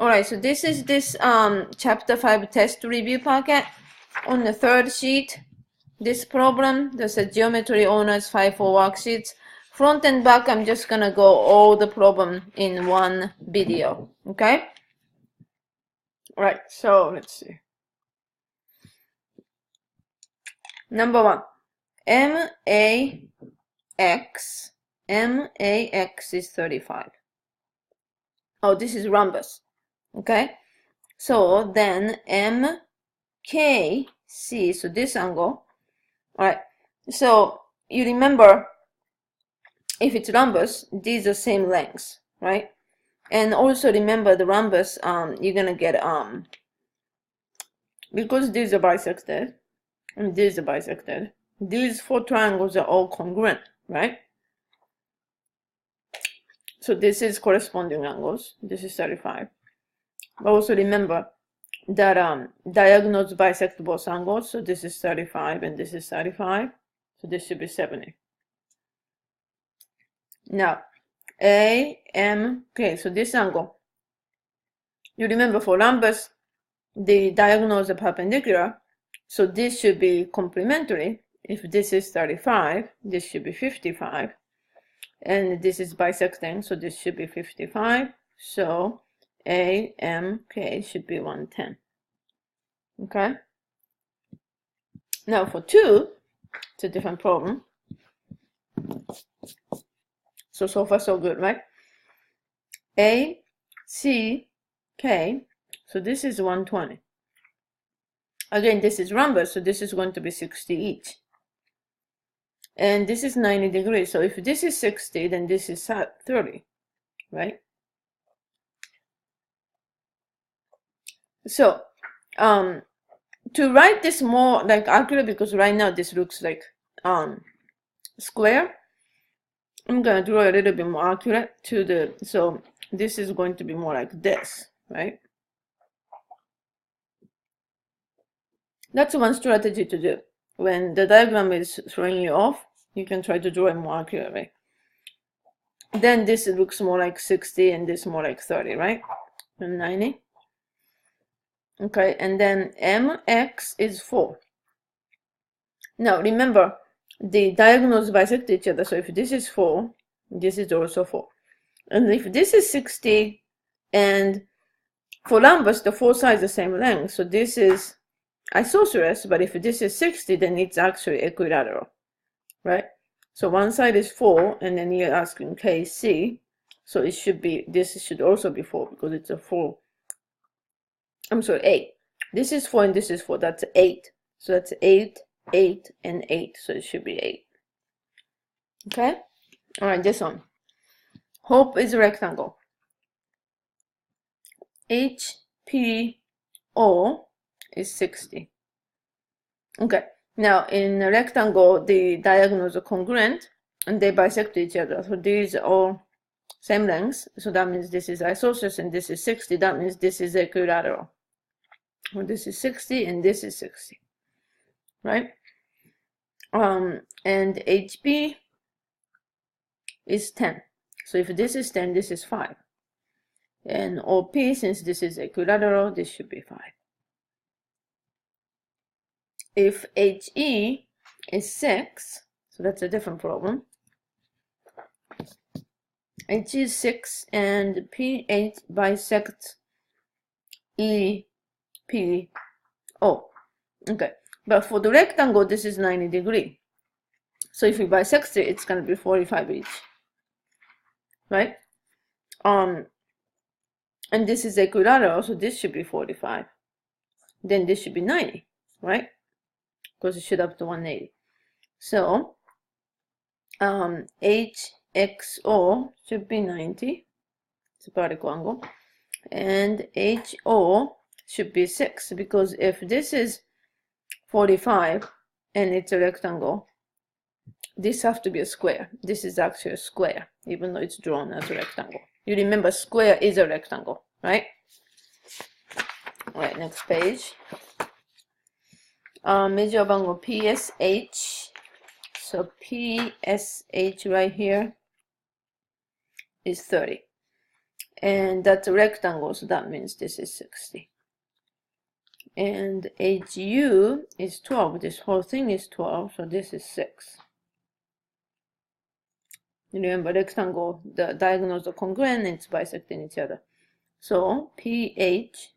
Alright, so this is this chapter 5 test review packet. On the third sheet, this problem, there's a geometry owners 5 worksheets. Front and back, I'm just gonna go all the problem in one video, okay? Right, so let's see. Number 1, MAX is 35. Oh, this is rhombus, okay? So then MKC, so this angle, all right, so you remember if it's rhombus, these are same lengths, right? And also remember the rhombus, you're gonna get because these are bisected and these are bisected, these 4 triangles are all congruent, right? So this is corresponding angles. This is 35. But also remember that diagonals bisect both angles, so this is 35 and this is 35, so this should be 70. Now okay, so this angle, you remember for rhombus the diagonals are perpendicular, so this should be complementary. If this is 35, this should be 55, and this is bisecting, so this should be 55, so AMK should be 110. Okay, now for 2, it's a different problem. So far so good, right? ACK, so this is 120. Again, this is rhombus, so this is going to be 60 each. And this is 90 degrees, so if this is 60, then this is 30, right? So, to write this more like accurate, because right now this looks like square, I'm gonna draw a little bit more accurate to the, so this is going to be more like this, right? That's one strategy to do. When the diagram is throwing you off, you can try to draw it more accurately. Then this looks more like 60 and this more like 30, right? And 90. Okay, and then MX is 4. Now remember, the diagonals bisect each other, so if this is 4, this is also 4. And if this is 60, and for rhombus, the 4 sides are the same length, so this is isosceles, but if this is 60, then it's actually equilateral, right? So one side is 4, and then you're asking KC, so it should be, this should also be 4, because it's a 4. I'm sorry, 8. This is 4 and this is 4, that's 8. So that's 8, 8, and 8, so it should be 8. Okay? Alright, this one. Hope is a rectangle. HPO is 60. Okay, now in a rectangle, the diagonals are congruent and they bisect each other. So these are all same lengths. So that means this is isosceles and this is 60. That means this is equilateral. Well, this is 60 and this is 60, right? And HB is 10. So if this is 10, this is 5. And OP, since this is equilateral, this should be 5. If HE is 6, so that's a different problem. HE is 6 and P8 bisects EPO. Okay, but for the rectangle, this is 90 degrees. So if you bisect it, it's going to be 45 each, right? And this is equilateral, so this should be 45. Then this should be 90, right? Because it should up to 180. So HXO should be 90. It's a vertical angle. And HO should be 6, because if this is 45 and it's a rectangle, this has to be a square. This is actually a square, even though it's drawn as a rectangle. You remember square is a rectangle, right? All right, next page. Measure bango PSH. So PSH right here is 30. and that's a rectangle, so that means this is 60. And HU is 12. This whole thing is 12, so this is 6. Remember, rectangle, the diagonals are congruent, it's bisecting each other. So PH,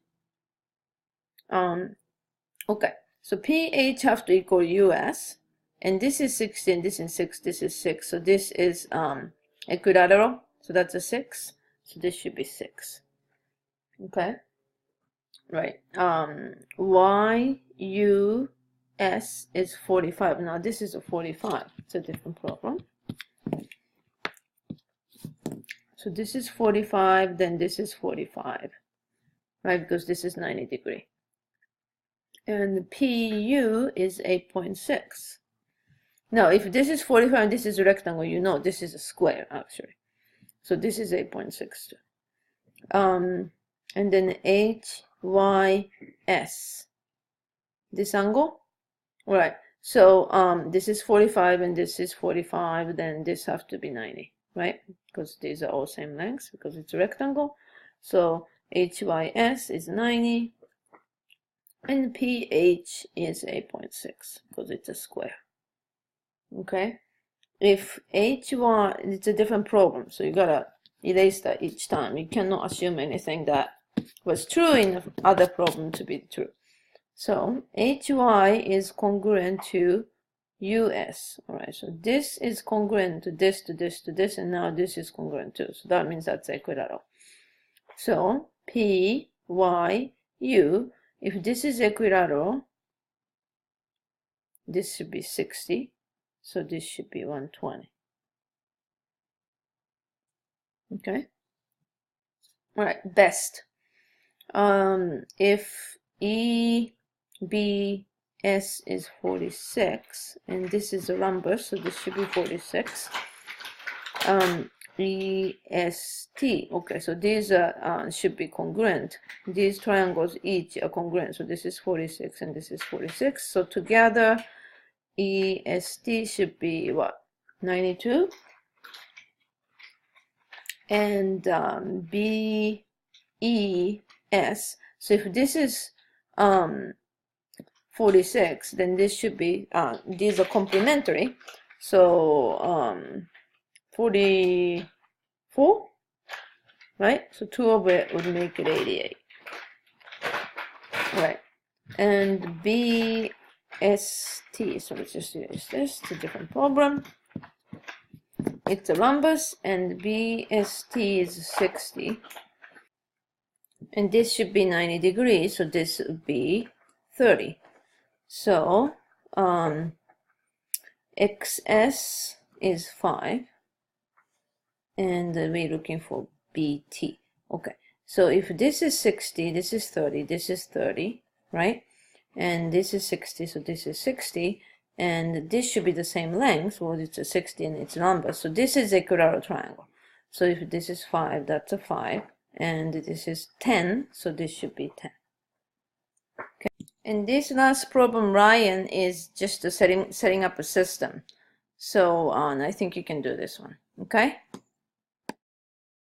okay, so PH have to equal US, and this is 60 and this is 6, this is 6. So this is equilateral, so that's a 6. So this should be 6. Okay, right. YUS is 45. Now this is a 45. It's a different problem. So this is 45, then this is 45, right? Because this is 90 degrees. And PU is 8.6. Now, if this is 45 and this is a rectangle, you know this is a square, actually. So this is 8.6. And then HYS. This angle? All right. So this is 45 and this is 45, then this has to be 90, right? Because these are all same lengths because it's a rectangle. So HYS is 90 and PH is 8.6 because it's a square. Okay, if HY, it's a different problem, so you gotta erase that each time. You cannot assume anything that was true in the other problem to be true. So HY is congruent to US. All right, so this is congruent to this, to this, to this, and now this is congruent too. So that means that's equilateral. So P, Y, U, if this is equilateral, this should be 60. So this should be 120. Okay. All right, best. If EBS is 46, and this is a rhombus, so this should be 46. EST, okay, so these are should be congruent. These triangles each are congruent, so this is 46 and this is 46. So together, EST should be what? 92. And BES, so if this is 46, then this should be, these are complementary. So 44, right? So 2 of it would make it 88. Right. And BST, so let's just use this, it's a different problem. It's a rhombus, and BST is 60. And this should be 90 degrees, so this would be 30. So XS is 5. And we're looking for BT. Okay, so if this is 60, this is 30, this is 30, right? And this is 60, so this is 60. And this should be the same length. Well, it's a 60 and it's a rhombus. So this is equilateral triangle. So if this is 5, that's a 5. And this is 10, so this should be 10. Okay. And this last problem, Ryan, is just setting up a system. So I think you can do this one. Okay.